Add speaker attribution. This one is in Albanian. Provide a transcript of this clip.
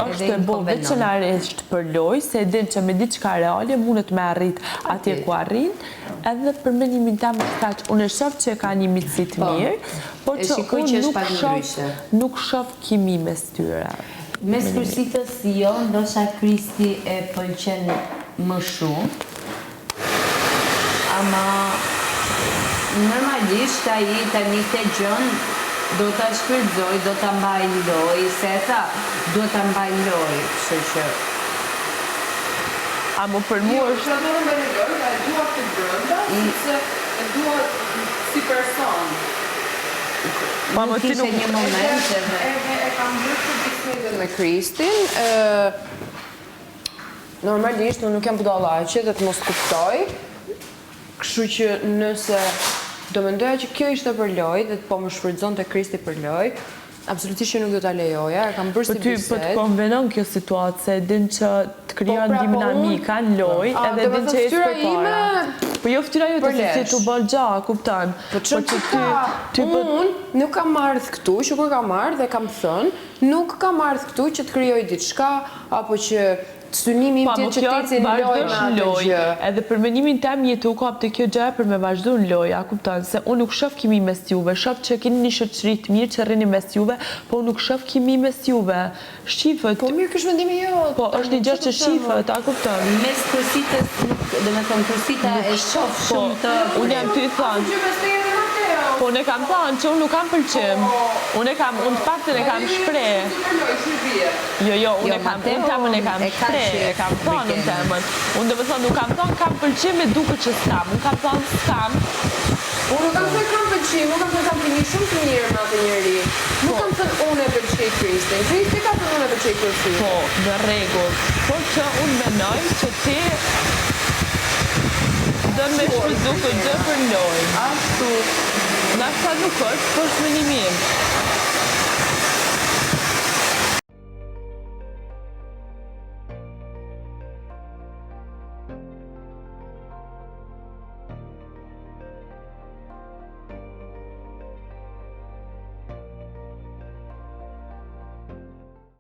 Speaker 1: është e bo veçanarisht për loj, se e din që me diçka reale mundet me arrit atje ku arrin, edhe për menimin tam kaq, unë e shoh që ka një mitësi të mirë, por që unë nuk shoh kimi mes tyre.
Speaker 2: Mes kursitës jo, ndoshta Kristi e pëlqen më shumë, ama normalisht ai tani këtë gjën do ta shfrytëzoj, do ta mbaj loj, se tha, do ta mbaj loj, kështu që
Speaker 1: Amo për mua është...
Speaker 3: Jo, me loj, e dua të brënda, sepse e dua si person.
Speaker 2: Nuk ishe një moment
Speaker 3: e kam bërë të bisedën me Kristin, normalisht unë nuk jam budallaqe dhe të mos kuptoj, kështu që nëse do mendoja që kjo ishte për loj dhe po më shfrytëzonte Kristi për loj, absolutisht që nuk do ta lejoja, e kam bërë si bisedë.
Speaker 1: Po të konvenon kjo situatë, se din që të krijon dinamika në loj, edhe din që ecë për para. Po jo ftyra jote se si tu bën gjak, kupton.
Speaker 3: Po unë nuk kam ardhur këtu, që kur kam ardhur dhe kam thënë, nuk kam ardhur këtu që të krijoj diçka apo që synimi im tjetë që t'ecin loj me atë gjë.
Speaker 1: Edhe për menimin tem jetë u kap të kjo gjë për me vazhdu në loja, kupton, se unë nuk shoh kimi mes juve, shoh që keni një shoqëri të mirë që rrini mes juve, po unë nuk shoh kimi mes juve. Shifët.
Speaker 3: Po mirë kish mendimi jo.
Speaker 1: Po është një gjë që shifët, a kupton.
Speaker 2: Mes kursitës, domethënë kursita e shoh shumë të...
Speaker 1: Unë jam ty thënë. Po unë e kam thënë që unë nuk kam pëlqim. Unë të paktën e kam shpreh. Jo, unë temën e kam shpreh, e kam thënë unë temën. Unë dhe më thënë nuk kam thënë kam pëlqim e duke që s'kam. Unë kam thënë s'kam.
Speaker 3: Unë nuk kam thënë kam pëlqim, unë kam thënë kam pini shumë të mirë me atë njeri. Nuk kam thënë unë e pëlqej Kristin. Kristi ka thënë unë e pëlqej Kristin.
Speaker 1: Po, në rregull. Por që unë mendoj që ti do me shfrytëzu këtë gjë për lojë.
Speaker 3: Ashtu.
Speaker 1: Nashta nuk është, po është menimim.